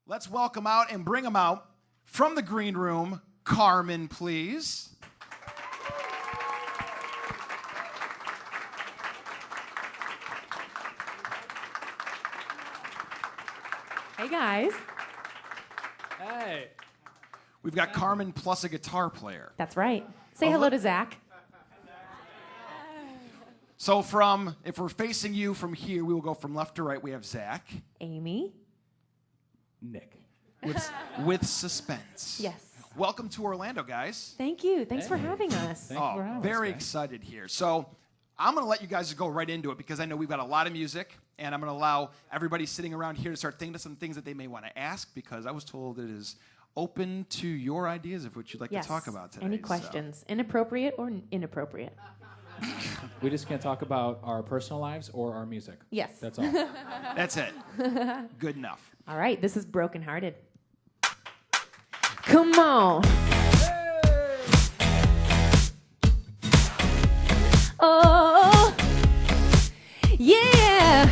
Let's welcome out and bring them out from the green room, KARMIN, please. Hey, guys. Hey. We've got KARMIN plus a guitar player. That's right. Say hello to Zach. So if we're facing you from here, we will go from left to right. We have Zach. Amy. Nick. With suspense. Yes. Welcome to Orlando, guys. Thank you. Thanks for having us. Very excited here. So I'm going to let you guys go right into it because I know we've got a lot of music, and I'm going to allow everybody sitting around here to start thinking of some things that they may want to ask because I was told it is open to your ideas of what you'd like to talk about today. Any questions, inappropriate or inappropriate? We just can't talk about our personal lives or our music. Yes. That's all. That's it. Good enough. All right, this is Broken Hearted. Come on. Oh, yeah.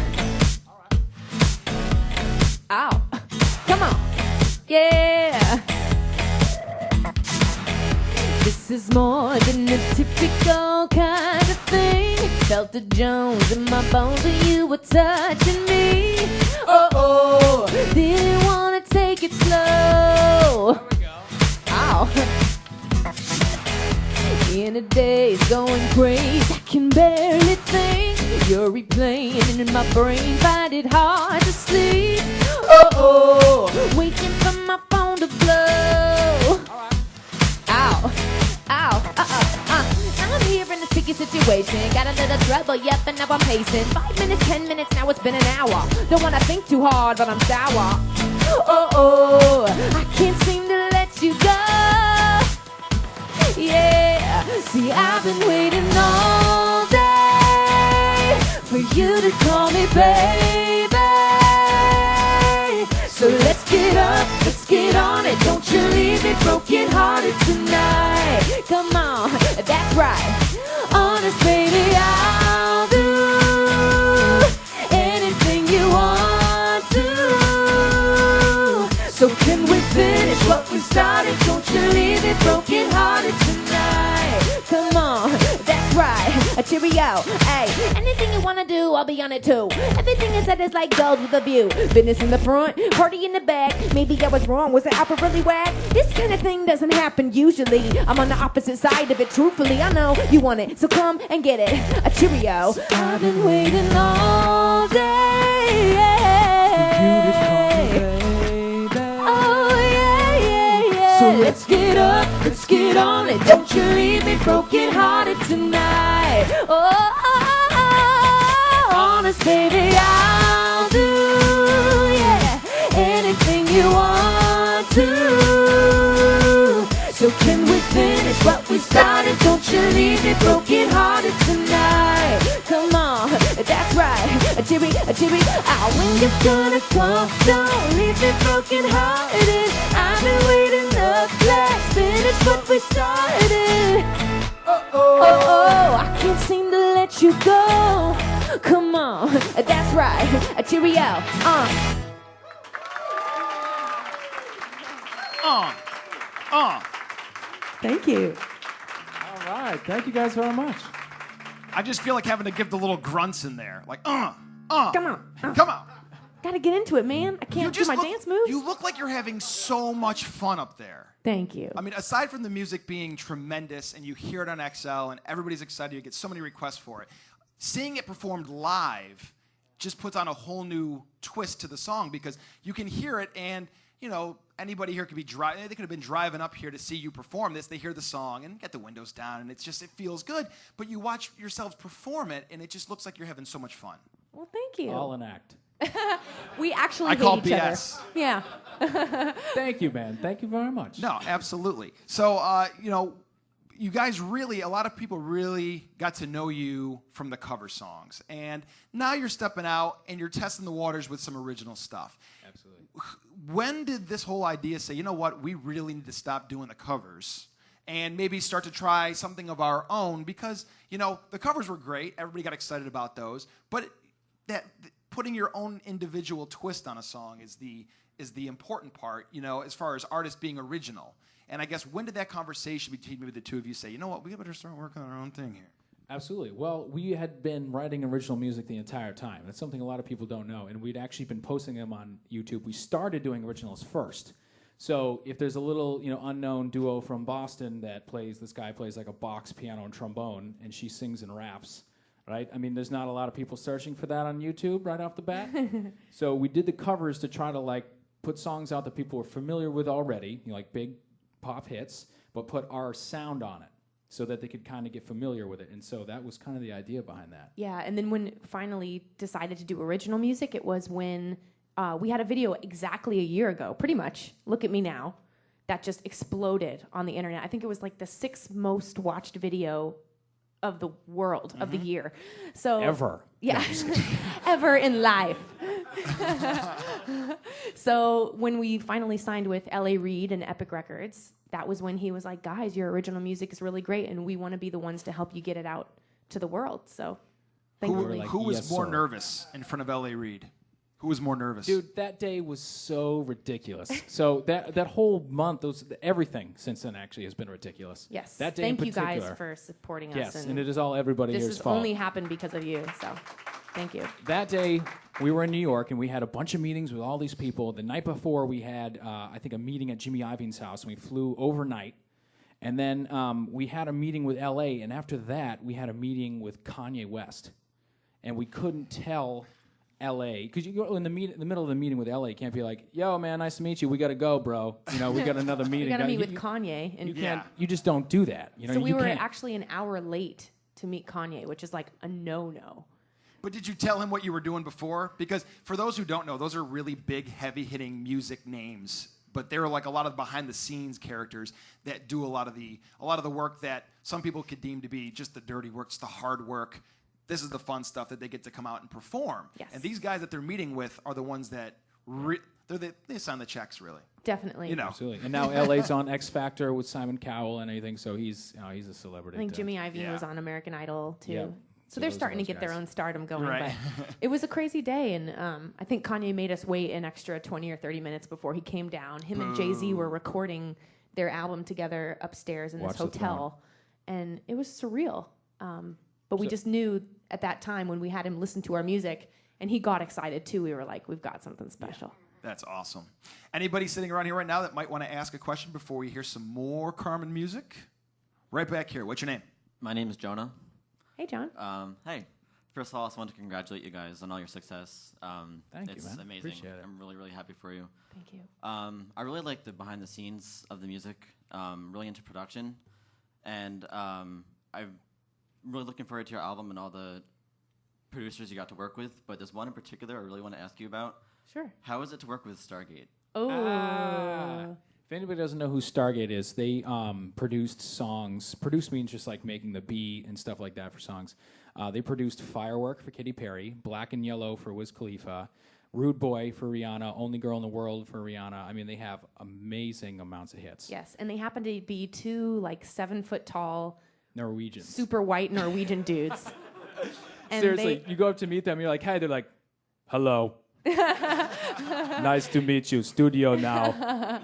Ow. Come on. Yeah. This is more than a typical kind of thing. Felt the Jones in my bones when you were touching me. Oh, didn't want to take it slow. There we go. Ow. In a daze going crazy, I can barely think. You're replaying in my brain, find it hard to sleep. Oh, waiting for my phone to blow. Ow, I'm here in a sticky situation. Got a little trouble, yep, and now I'm pacing. 5 minutes, 10 minutes, now it's been an hour. Don't wanna think too hard, but I'm sour. Oh, I can't seem to let you go. Yeah, see, I've been waiting all day for you to call me baby. So let's get up, let's get on it. Don't you leave me broken hearted tonight. Come on, that's right. Honest, baby, I'll do anything you want to. So can we finish what we started? Don't you leave me broken hearted tonight. Come on, that's right. A cheerio, hey. Anything you wanna do, I'll be on it too. Everything is said is like gold with a view. Business in the front, party in the back. Maybe I was wrong, was the opera really whack? This kind of thing doesn't happen usually. I'm on the opposite side of it, truthfully. I know you want it, so come and get it. A cheerio. I've been waiting all day. Oh, yeah. So let's get up, let's get on it. Don't you leave me broken hearted tonight. Oh, honest, baby, I'll do, anything you want to. So can we finish what we started? Don't you leave me broken hearted tonight. Come on, that's right. A cheery. When you're gonna come, don't leave me broken hearted. I've been waiting up, let's finish what we started. Oh, I can't seem to let you go. Come on, that's right. A cheerio. Thank you. All right. Thank you guys very much. I just feel like having to give the little grunts in there. Like, Come on. Come on. Gotta get into it, man. I can't do my dance moves. You look like you're having so much fun up there. Thank you. I mean, aside from the music being tremendous and you hear it on XL and everybody's excited, you get so many requests for it, seeing it performed live just puts on a whole new twist to the song because you can hear it and, you know, anybody here could be driving. They could have been driving up here to see you perform this. They hear the song and get the windows down and it feels good. But you watch yourselves perform it and it just looks like you're having so much fun. Well, thank you. All an act. We actually I hate call each BS. other. Yeah. Thank you, man. Thank you very much. No, absolutely. So, you guys really, a lot of people really got to know you from the cover songs. And now you're stepping out and you're testing the waters with some original stuff. Absolutely. When did this whole idea say, you know what, we really need to stop doing the covers and maybe start to try something of our own? Because, the covers were great. Everybody got excited about those. But putting your own individual twist on a song is is the important part, as far as artists being original. And I guess when did that conversation between maybe the two of you say, you know what, we better start working on our own thing here? Absolutely. Well, we had been writing original music the entire time. That's something a lot of people don't know. And we'd actually been posting them on YouTube. We started doing originals first. So if there's a little, unknown duo from Boston that this guy plays like a box, piano, and trombone, and she sings and raps, right? I mean, there's not a lot of people searching for that on YouTube right off the bat. So we did the covers to try to put songs out that people were familiar with already, like big pop hits, but put our sound on it so that they could kind of get familiar with it. And so that was kind of the idea behind that. Yeah, and then when finally decided to do original music, it was when we had a video exactly a year ago, pretty much, Look at Me Now, that just exploded on the internet. I think it was like the 6th most watched video of the world, of the year. So Ever. Yeah, ever in life. So when we finally signed with L.A. Reid and Epic Records, that was when he was like, guys, your original music is really great, and we want to be the ones to help you get it out to the world. So thankfully. Who was Yes, more sir. nervous in front of L.A. Reid? Who was more nervous? Dude, that day was so ridiculous. So that whole month, everything since then actually has been ridiculous. Yes. That day Thank in you particular. guys for supporting us. Yes, and it is all everybody this here's has fault. only happened because of you. So thank you. That day, we were in New York, and we had a bunch of meetings with all these people. The night before, we had, I think, a meeting at Jimmy Iovine's house, and we flew overnight. And then we had a meeting with L.A., and after that, we had a meeting with Kanye West. And we couldn't tell L.A., because you go in the middle of the meeting with L.A., you can't be like, yo, man, nice to meet you. We got to go, bro. We got another meeting. We got to meet with Kanye. And You can't. You just don't do that. so we you were can't. actually an hour late to meet Kanye, which is like a no-no. But did you tell him what you were doing before? Because for those who don't know, those are really big, heavy-hitting music names. But they're like a lot of behind-the-scenes characters that do a lot of the work that some people could deem to be just the dirty work, it's the hard work. This is the fun stuff that they get to come out and perform. Yes. And these guys that they're meeting with are the ones that they sign the checks, really. Definitely. Absolutely. And now LA's on X Factor with Simon Cowell and everything, so he's a celebrity. I think too. Jimmy Iovine Yeah. was on American Idol too. Yep. So they're those are starting to those get their guys. own stardom going. Right. But it was a crazy day, and I think Kanye made us wait an extra 20 or 30 minutes before he came down. Him and Jay-Z were recording their album together upstairs in Watch this the hotel, and it was surreal. But we just knew at that time when we had him listen to our music, and he got excited too. We were like, we've got something special. That's awesome. Anybody sitting around here right now that might want to ask a question before we hear some more Carmen music? Right back here. What's your name? My name is Jonah. Hey, John. Hey, first of all, I just want to congratulate you guys on all your success. Thank you, it's man. amazing. Appreciate it. I'm really, really happy for you. Thank you. I really like the behind the scenes of the music. Really into production, and I'm really looking forward to your album and all the producers you got to work with. But there's one in particular I really want to ask you about. Sure. How is it to work with Stargate? Oh. If anybody doesn't know who Stargate is, they produced songs. Produce means just like making the beat and stuff like that for songs. They produced Firework for Katy Perry, Black and Yellow for Wiz Khalifa, Rude Boy for Rihanna, Only Girl in the World for Rihanna. I mean, they have amazing amounts of hits. Yes, and they happen to be two 7-foot tall, Norwegians. super white Norwegian dudes. And Seriously, you go up to meet them, you're like, hey, they're like, hello. Nice to meet you. Studio now.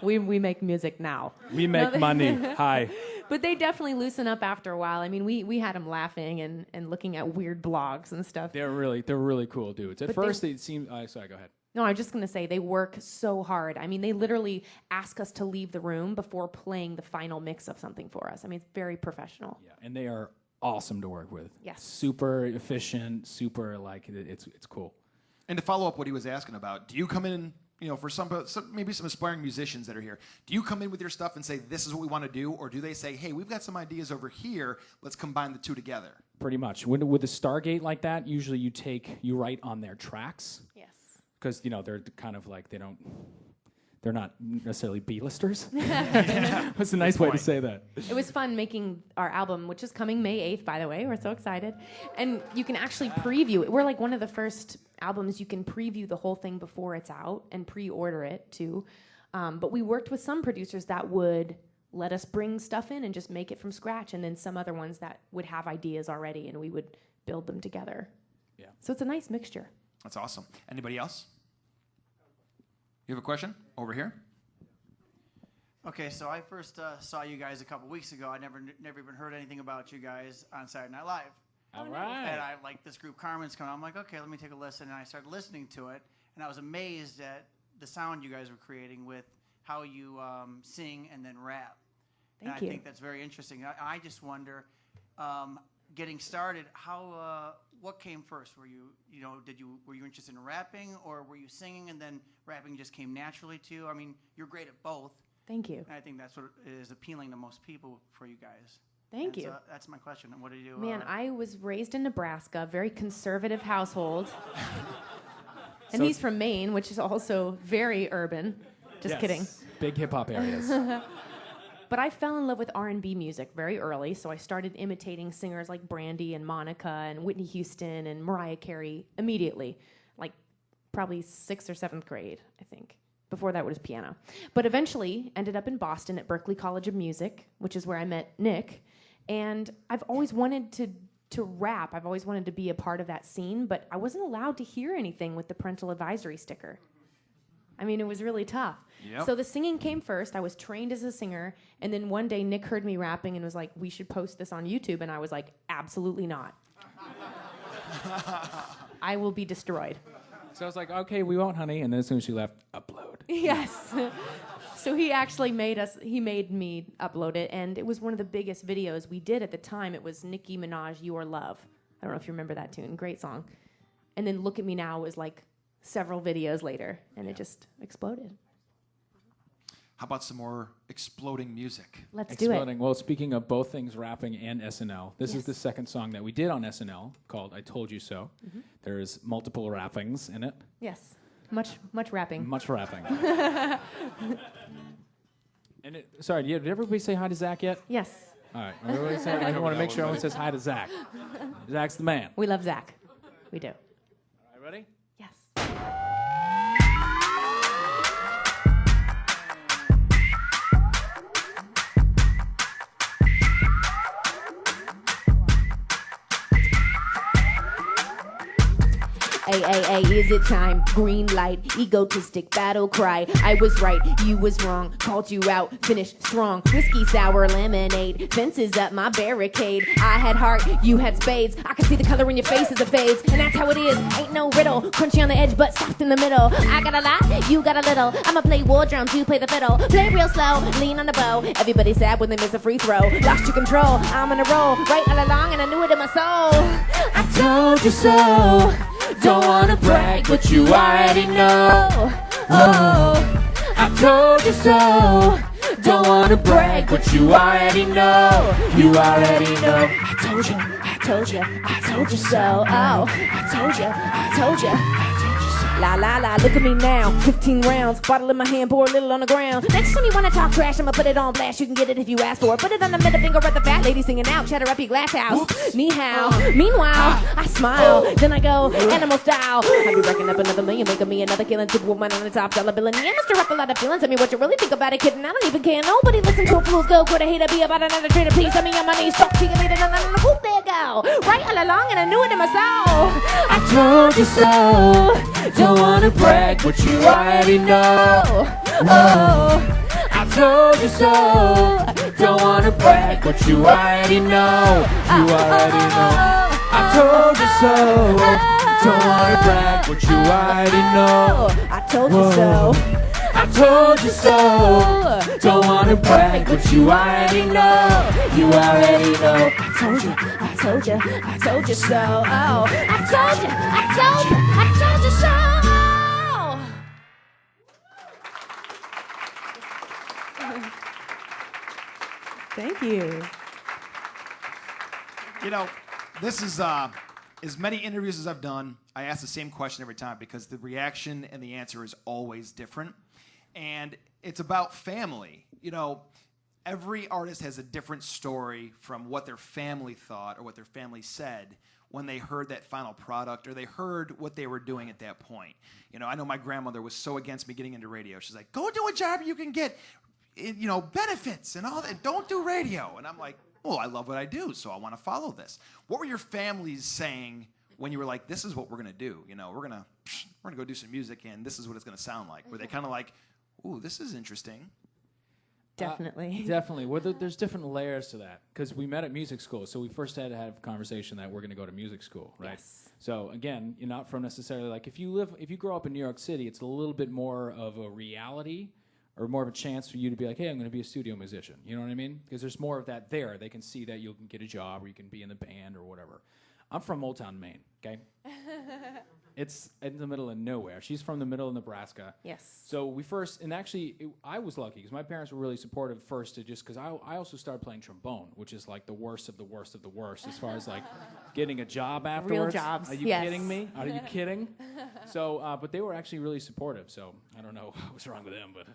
we make music now. We make money. Hi. But they definitely loosen up after a while. I mean, we had them laughing and looking at weird blogs and stuff. They're really cool dudes. At But first, they seemed. Sorry, go ahead. No, I'm just going to say they work so hard. I mean, they literally ask us to leave the room before playing the final mix of something for us. I mean, it's very professional. Yeah, and they are awesome to work with. Yes. Super efficient. Super it's cool. And to follow up what he was asking about, do you come in, for maybe some aspiring musicians that are here, do you come in with your stuff and say, this is what we want to do? Or do they say, hey, we've got some ideas over here, let's combine the two together? Pretty much. With a Stargate like that, usually you write on their tracks. Yes. Because, they're kind of like, they're not necessarily B-listers. That's a nice way to say that. It was fun making our album, which is coming May 8th, by the way. We're so excited. And you can actually preview it. We're like one of the first albums you can preview the whole thing before it's out and pre-order it, too. But we worked with some producers that would let us bring stuff in and just make it from scratch, and then some other ones that would have ideas already, and we would build them together. Yeah. So it's a nice mixture. That's awesome. Anybody else? You have a question? Over here. Okay, so I first saw you guys a couple weeks ago. I never even heard anything about you guys on Saturday Night Live. All right. And I like this group Carmen's coming. I'm like, okay, let me take a listen. And I started listening to it, and I was amazed at the sound you guys were creating with how you sing and then rap. Thank you. you. I think that's very interesting. I just wonder, getting started, what came first? Were you interested in rapping, or were you singing and then rapping just came naturally to you? I mean, you're great at both. Thank you. And I think that's what is appealing to most people for you guys. Thank you. So that's my question. What did you? Man, I was raised in Nebraska, very conservative household. And So- he's from Maine, which is also very urban. Just Yes. kidding. Big hip hop areas. But I fell in love with R&B music very early, so I started imitating singers like Brandy and Monica and Whitney Houston and Mariah Carey immediately, like probably 6th or 7th grade, I think. Before that was piano. But eventually ended up in Boston at Berklee College of Music, which is where I met Nick. And I've always wanted to rap. I've always wanted to be a part of that scene, but I wasn't allowed to hear anything with the parental advisory sticker. I mean, it was really tough. Yep. So the singing came first. I was trained as a singer, and then one day Nick heard me rapping and was like, we should post this on YouTube, and I was like, absolutely not. I will be destroyed. So I was like, okay, we won't, honey. And then as soon as she left, upload. Yes. So he actually made me upload it, and it was one of the biggest videos we did at the time. It was Nicki Minaj, Your Love. I don't know if you remember that tune. Great song. And then Look at Me Now was like several videos later, and it just exploded. How about some more exploding music? Let's do it. Exploding. Well, speaking of both things, rapping and SNL, this is Yes. the second song that we did on SNL called I Told You So. There's multiple rappings in it. Yes. Much rapping. Much rapping. And sorry, did everybody say hi to Zach yet? Yes. All right. Everybody say, I want to make sure everyone says hi to Zach. Zach's the man. We love Zach. We do. All right, ready? Yes. Ay, is it time? Green light, egotistic battle cry. I was right, you was wrong. Called you out, finished strong. Whiskey, sour, lemonade. Fences up my barricade. I had heart, you had spades. I could see the color in your face as it fades. And that's how it is, ain't no riddle. Crunchy on the edge, but soft in the middle. I got a lot, you got a little. I'ma play war drums, you play the fiddle. Play real slow, lean on the bow. Everybody's sad when they miss a free throw. Lost your control, I'm on a roll. Right all along, and I knew it in my soul. I told you so. Don't wanna brag, but you already know. Oh, I told you so. Don't wanna brag, but you already know. You already know. I told you, I told you, I told you so. Oh, I told you, I told you, I told you so. La la la, look at me now. 15 rounds, bottle in my hand, pour a little on the ground. Next time you wanna talk trash, I'ma put it on blast. You can get it if you ask for it. Put it on the middle finger of the fat lady singing out. Shatter up your glass house. Ni hao. Meanwhile, I smile, then I go animal style. I be racking up another million, making me another killing. Superwoman on the top dollar bill. And yeah, Mr. Up a lot of feelings. Tell me what you really think about it, kid. And I don't even care. Nobody listen to a fool's go. Could I hate to be about another trader? Please tell me on my knees. Talk to you later. Whoop, there you go. Right all along, and I knew it in my soul. I told you so. Don't wanna brag, but you already know. Oh, I told you so. Don't wanna brag, but you already know. You already know. I told you so. Don't wanna brag, but you already know. I told you so. I told you so. Don't wanna brag, but you already know. You already know. I told you, I told you, I told you so. Oh, I told you, I told you, I told you so. Thank you. You know, this is as many interviews as I've done, I ask the same question every time because the reaction and the answer is always different. And it's about family. You know, every artist has a different story from what their family thought or what their family said when they heard that final product or they heard what they were doing at that point. You know, I know my grandmother was so against me getting into radio. She's like, go do a job you can get, you know, benefits and all that. Don't do radio. And I'm like, well, I love what I do, so I want to follow this. What were your families saying when you were like, this is what we're gonna do. You know, we're gonna go do some music, and this is what it's gonna sound like. Were they kind of like, ooh, this is interesting? Definitely. Definitely. Well, there's different layers to that because we met at music school. So we first had to have a conversation that we're going to go to music school, right? Yes. So again, you're not from necessarily like if you grow up in New York City, it's a little bit more of a reality or more of a chance for you to be like, hey, I'm going to be a studio musician. You know what I mean? Because there's more of that there. They can see that you can get a job or you can be in the band or whatever. I'm from Old Town, Maine. Okay. It's in the middle of nowhere. She's from the middle of Nebraska. Yes. So we first, and actually, I was lucky because my parents were really supportive first to just because I also started playing trombone, which is like the worst of the worst of the worst as far as like getting a job afterwards. Real jobs. Are you kidding me? Are you kidding? So, but they were actually really supportive. So I don't know what's wrong with them, but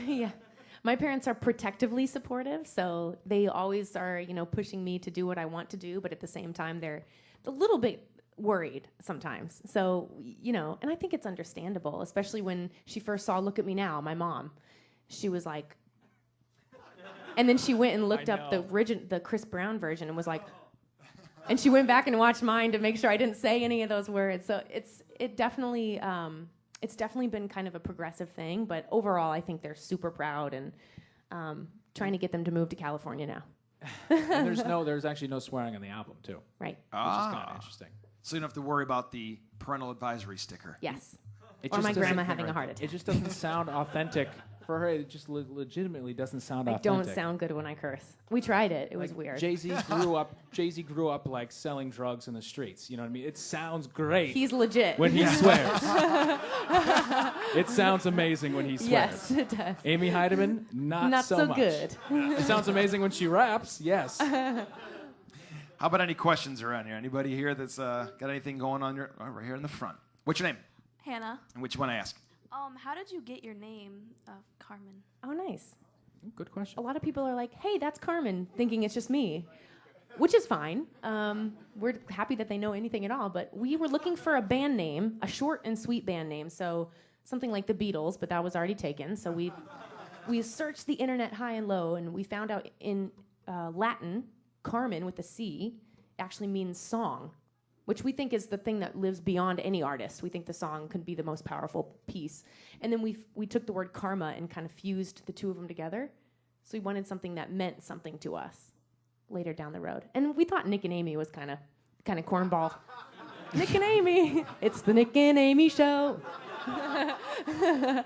Yeah. My parents are protectively supportive, so they always are, pushing me to do what I want to do, but at the same time, they're a little bit worried sometimes. So, and I think it's understandable, especially when she first saw Look at Me Now, my mom. She was like, and then she went and looked up the Chris Brown version and was like, and she went back and watched mine to make sure I didn't say any of those words. So it's definitely been kind of a progressive thing, but overall, I think they're super proud and trying to get them to move to California now. and there's actually no swearing on the album too, Right. which is kind of interesting. So you don't have to worry about the parental advisory sticker. Yes. It Or just my doesn't- grandma having a heart attack. It just doesn't sound authentic for her. It just legitimately doesn't sound I authentic. don't sound good when I curse. We tried it. It was weird. Jay-Z grew up like selling drugs in the streets. You know what I mean? It sounds great He's legit. when he swears. It sounds amazing when he swears. Yes, it does. Amy Heidemann, not so much. good. It sounds amazing when she raps. Yes. How about any questions around here? Anybody here that's got anything going on right here in the front? What's your name? Hannah, And which one I ask? how did you get your name of Carmen? Oh, nice. Good question. A lot of people are like, hey, that's Carmen, thinking it's just me, which is fine. We're happy that they know anything at all, but we were looking for a band name, a short and sweet band name, so something like the Beatles, but that was already taken. So we searched the internet high and low, and we found out in Latin, Carmen with a C actually means song, which we think is the thing that lives beyond any artist. We think the song could be the most powerful piece. And then we took the word karma and kind of fused the two of them together. So we wanted something that meant something to us later down the road. And we thought Nick and Amy was kind of cornball. Nick and Amy. It's the Nick and Amy show. It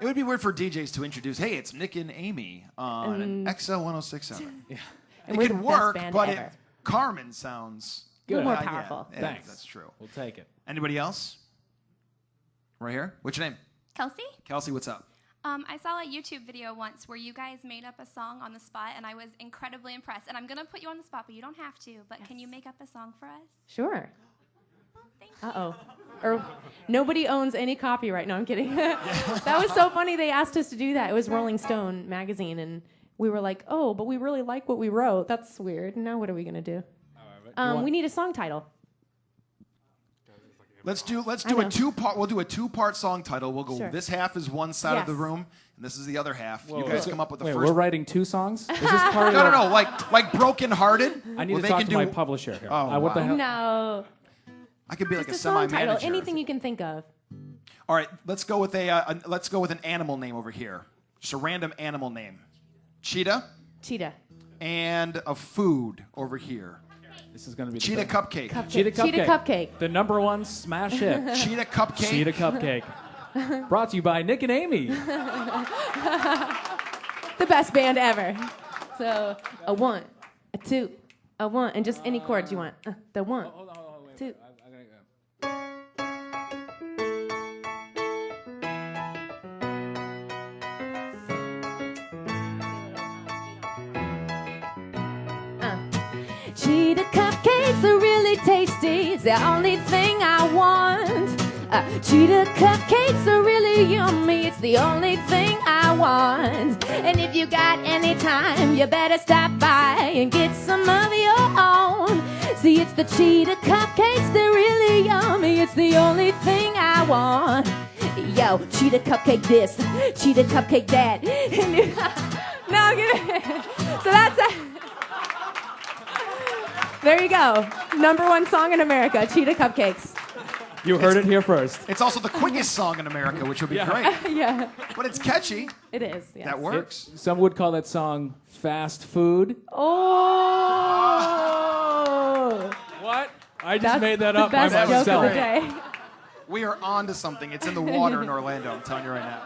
would be weird for DJs to introduce, hey, it's Nick and Amy on an XL106.7. Yeah. And It we're could the best work, band but ever. Carmen sounds A little Good. more Yeah, powerful. yeah, Thanks. that's true. We'll take it. Anybody else? Right here. What's your name? Kelsey? Kelsey, what's up? I saw a YouTube video once where you guys made up a song on the spot, and I was incredibly impressed. And I'm going to put you on the spot, but you don't have to. But can you make up a song for us? Sure. Thank you. Uh-oh. Or nobody owns any copyright. No, I'm kidding. That was so funny. They asked us to do that. It was Rolling Stone magazine, and we were like, oh, but we really like what we wrote. That's weird. Now what are we going to do? We need a song title. Let's do I a know. two-part. We'll do a two-part song title. We'll go. Sure. This half is one side of the Yes. room, and this is the other half. Whoa, you guys so- come up with the wait, first. we're writing 2 songs? Is this part No, of no, no. Like Broken Hearted. I need Well, to they talk can to do. my publisher here. Oh, what the wow. hell? No. I could be like Just a a song title. semi-manager. Anything you can think of. All right, let's go with an animal name over here. Just a random animal name. Cheetah Cheetah. and a food over here. This is going to be the Cheetah thing. cupcake. Cheetah Cupcake. Cheetah Cupcake. The #1 smash hit. Cheetah cupcake. Cheetah Cupcake. Brought to you by Nick and Amy. The best band ever. So a 1, a 2, a 1, and just any chords you want. The 1, Hold on, wait. 2. Cheetah cupcakes are really tasty. It's the only thing I want. Cheetah cupcakes are really yummy. It's the only thing I want. And if you got any time, you better stop by and get some of your own. See, it's the cheetah cupcakes. They're really yummy. It's the only thing I want. Yo, cheetah cupcake this, cheetah cupcake that. No, give it. So that's a. There you go. #1 song in America, Cheetah Cupcakes. You heard it here first. It's also the quickest song in America, which would be great. Yeah, But it's catchy. it is. Yes. That works. Some would call that song fast food. Oh! What? I just That's made that the up by best joke myself. of the day. We are on to something. It's in the water in Orlando, I'm telling you right now.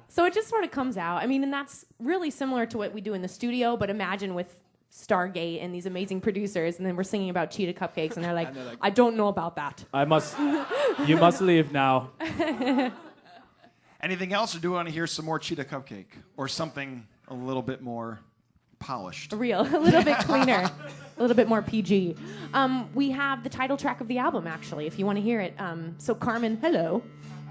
So it just sort of comes out. I mean, and that's really similar to what we do in the studio, but imagine with Stargate and these amazing producers, and then we're singing about Cheetah Cupcakes, and they're like, I don't know about that. You must leave now. Anything else, or do we want to hear some more Cheetah Cupcake? Or something a little bit more polished? A little bit cleaner, a little bit more PG. We have the title track of the album, actually, if you want to hear it. So KARMIN, Hello,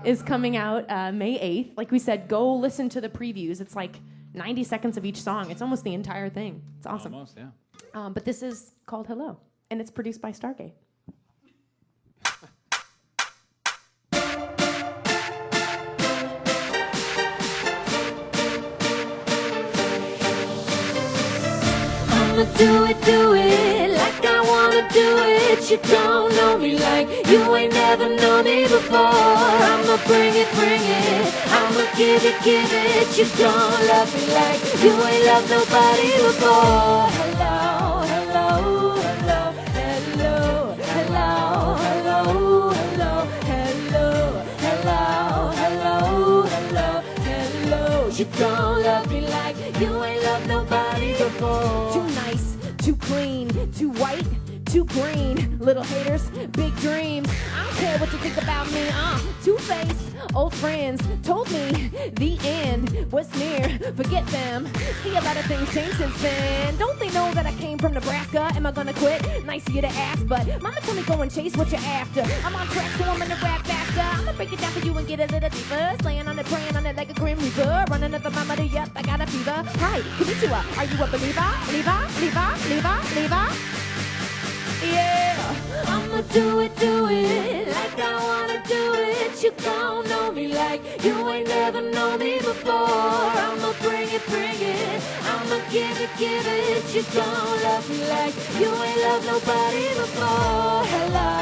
is coming out May 8th. Like we said, go listen to the previews. It's like 90 seconds of each song. It's almost the entire thing. It's awesome. Almost, yeah. But this is called Hello, and it's produced by Stargate. I'ma do it like I wanna do it. You don't know me like you ain't never known me before. I'ma bring it. I'ma give it. You don't love me like you ain't loved nobody before. Hello. You don't love me like you ain't loved nobody before. Too nice, too clean, too white, too green. Little haters, big dreams. I don't care what you think about me. Two-faced, old friends told me the end was near. Forget them. See, a lot of things changed since then. Don't they know that I came from Nebraska? Am I gonna quit? Nice of you to ask, but mama told me go and chase what you're after. I'm on track, so I'm gonna rap faster. I'ma break it down for you and get a little deeper. Slaying on it, praying on it like a grim reaper. Running up the mama to yep, I got a fever. Hi, konnichiwa. Are you a believer? Believer? Yeah, I'ma do it like I wanna do it. You don't know me like you ain't never known me before. I'ma bring it. I'ma give it. You don't love me like you ain't loved nobody before. Hello.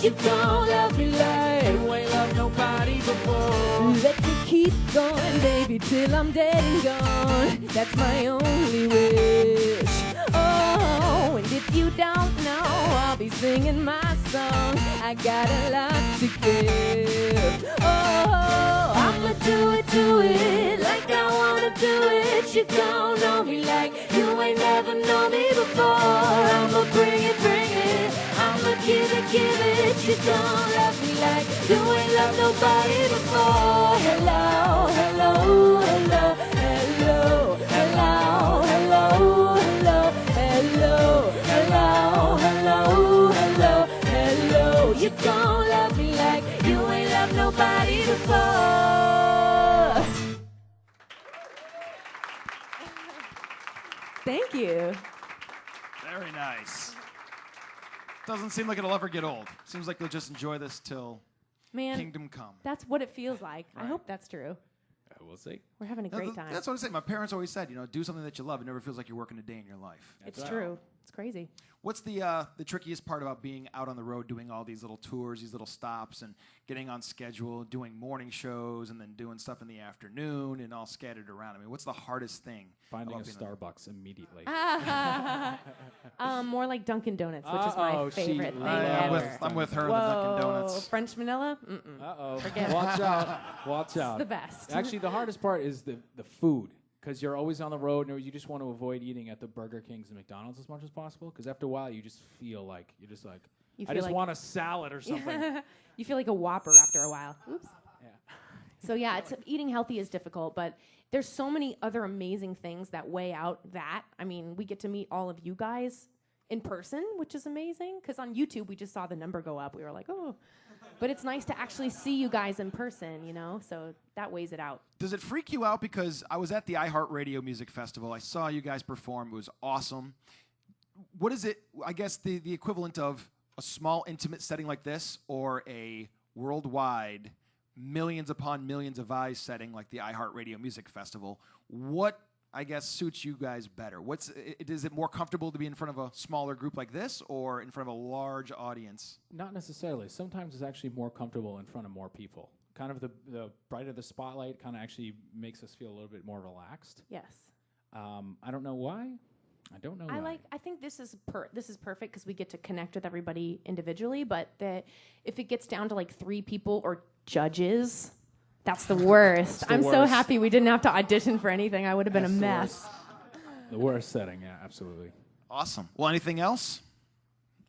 You don't love me like you ain't loved nobody before. Let me keep going, baby, till I'm dead and gone. That's my only wish. Oh, and if you don't know, I'll be singing my song. I got a lot to give. Oh, I'ma do it like I wanna do it. You don't know me like you ain't never known me before. I'ma bring it. I'ma give it. You don't love me like you ain't loved nobody before. Hello. You don't love me like you ain't loved nobody before. Thank you. Very nice. Doesn't seem like it'll ever get old. Seems like you'll just enjoy this till Man, kingdom come. that's what it feels like. I Right. hope that's true. We'll see. We're having a great time. That's what I say. My parents always said, do something that you love. It never feels like you're working a day in your life. It's true. It's crazy. What's the trickiest part about being out on the road, doing all these little tours, these little stops, and getting on schedule, doing morning shows, and then doing stuff in the afternoon, and all scattered around? I mean, what's the hardest thing? Finding a about being on- Starbucks immediately. More like Dunkin' Donuts, which is my Uh-oh, she favorite thing loves ever. I'm with her in the Whoa, Dunkin' Donuts. French vanilla? Mm-mm. Uh-oh. Forget it. Watch out. Watch out. the best. Actually, the hardest part is the food. Because you're always on the road, and you just want to avoid eating at the Burger Kings and McDonald's as much as possible. Because after a while, you just feel like I just like- want a salad or something. You feel like a Whopper after a while. Oops. Yeah. So yeah, eating healthy is difficult, but there's so many other amazing things that weigh out that. I mean, we get to meet all of you guys in person, which is amazing. Because on YouTube, we just saw the number go up. We were like, oh. But it's nice to actually see you guys in person, so that weighs it out. Does it freak you out? Because I was at the iHeartRadio Music Festival. I saw you guys perform. It was awesome. What is it, I guess, the equivalent of a small, intimate setting like this or a worldwide, millions upon millions of eyes setting like the iHeartRadio Music Festival. What, I guess, suits you guys better? Is it more comfortable to be in front of a smaller group like this or in front of a large audience? Not necessarily. Sometimes it's actually more comfortable in front of more people. Kind of the brighter the spotlight kind of actually makes us feel a little bit more relaxed. Yes. I don't know why. I don't know why. I think this is perfect because we get to connect with everybody individually. But if it gets down to like 3 people or judges, that's the worst. I'm so happy we didn't have to audition for anything. I would have been a mess. The worst setting, yeah, absolutely. Awesome. Well, anything else?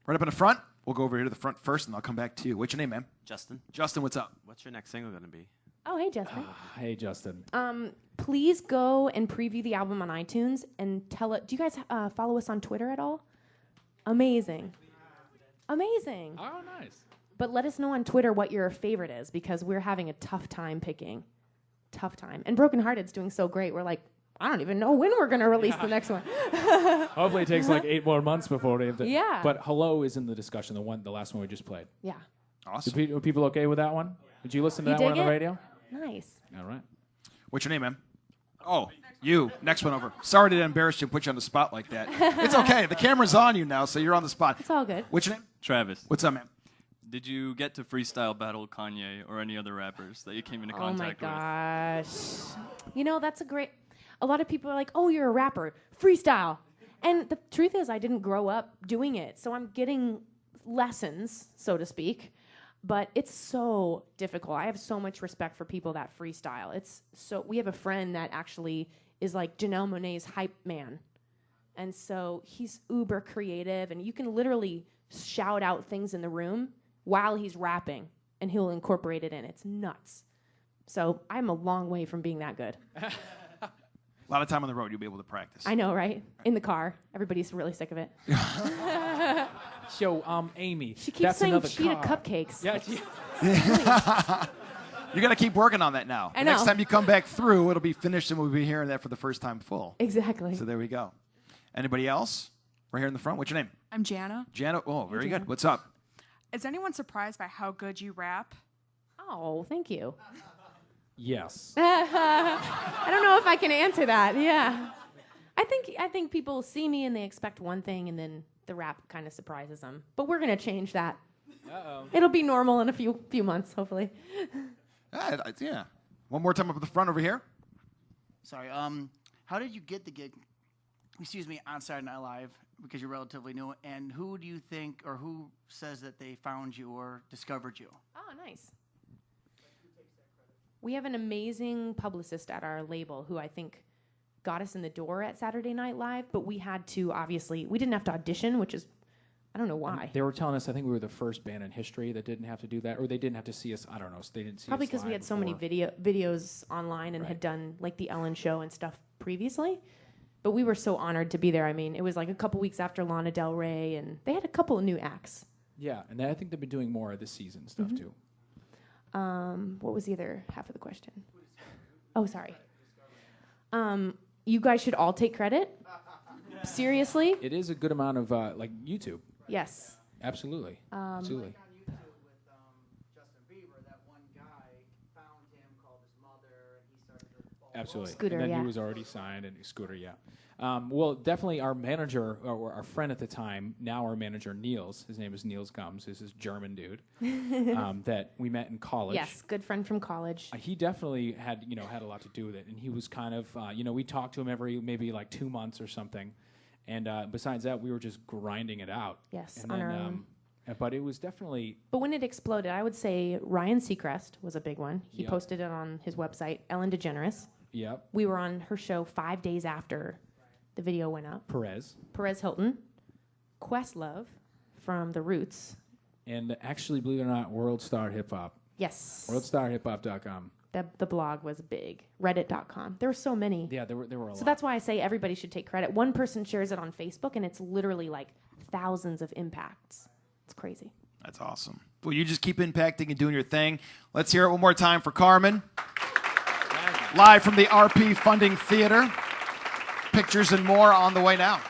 Right up in the front. We'll go over here to the front first, and I'll come back to you. What's your name, man? Justin. Justin, what's up? What's your next single going to be? Oh, hey, Justin. Hey, Justin. Please go and preview the album on iTunes and tell it. Do you guys follow us on Twitter at all? Amazing. Amazing. Oh, nice. But let us know on Twitter what your favorite is because we're having a tough time picking. Tough time. And Broken Hearted's doing so great. We're like, I don't even know when we're going to release the next one. Hopefully it takes like 8 more months before they have to. Yeah. But Hello is in the discussion, the last one we just played. Yeah. Awesome. Are people okay with that one? Did you listen to You that one on dig the it? radio? Nice. All right. What's your name, man? Oh, you. Next one over. Sorry to embarrass you and put you on the spot like that. It's okay. The camera's on you now, so you're on the spot. It's all good. What's your name? Travis. What's up, man? Did you get to freestyle battle Kanye or any other rappers that you came into contact with? Oh my gosh. You know, that's a lot of people are like, oh, you're a rapper. Freestyle. And the truth is I didn't grow up doing it. So I'm getting lessons, so to speak. But it's so difficult. I have so much respect for people that freestyle. We have a friend that actually is like Janelle Monáe's hype man. And so he's uber creative and you can literally shout out things in the room while he's rapping, and he'll incorporate it in. It's nuts. So I'm a long way from being that good. A lot of time on the road, you'll be able to practice. I know, right? In the car. Everybody's really sick of it. So, Amy. She keeps saying cheetah cupcakes. Yeah. You got to keep working on that now. I The next know. time you come back through, it'll be finished, and we'll be hearing that for the first time full. Exactly. So there we go. Anybody else? Right here in the front. What's your name? I'm Jana. Jana. Oh, very Jana. good. What's up? Is anyone surprised by how good you rap? Oh, thank you. Yes. I don't know if I can answer that. Yeah. I think people see me and they expect one thing and then the rap kind of surprises them. But we're going to change that. Uh-oh. It'll be normal in a few months, hopefully. Yeah. One more time up at the front over here. Sorry. How did you get the gig? Excuse me, on Saturday Night Live, because you're relatively new. And who do you think, or who says that they found you or discovered you? Oh, nice. We have an amazing publicist at our label who I think got us in the door at Saturday Night Live, but we had to, obviously, we didn't have to audition, which is, I don't know why. They were telling us, I think we were the first band in history that didn't have to do that, or they didn't have to see us, I don't know, so they didn't see Probably us because we live had so many before. videos online and had done like the Ellen show and stuff previously. But we were so honored to be there. I mean, it was like a couple weeks after Lana Del Rey, and they had a couple of new acts. Yeah, and I think they've been doing more this season stuff too. What was the other half of the question? Oh, sorry. You guys should all take credit. Seriously? It is a good amount of like YouTube. Yes. Absolutely. Absolutely. On YouTube with Justin Bieber, that one guy found him, called his mother, and he started to follow. Absolutely. Scooter, and then yeah. he was already signed, and Scooter, yeah. Well, definitely our manager, or our friend at the time, now our manager, Niels. His name is Niels Gums. He's this German dude that we met in college. Yes, good friend from college. He definitely had a lot to do with it, and he was kind of we talked to him every maybe like 2 months or something, and besides that, we were just grinding it out. Yes, and on then, our own. But it was definitely But when it exploded, I would say Ryan Seacrest was a big one. He Yep. posted it on his website, Ellen DeGeneres. yep. We were on her show 5 days after the video went up. Perez Hilton, Questlove from The Roots. And actually, believe it or not, World Star Hip Hop. Yes. WorldStarHipHop.com. The blog was big. Reddit.com. There were so many. Yeah, there were a lot. So that's why I say everybody should take credit. One person shares it on Facebook, and it's literally like thousands of impacts. It's crazy. That's awesome. Well, you just keep impacting and doing your thing. Let's hear it one more time for KARMIN. Live from the RP Funding Theater. Pictures and more on the way now.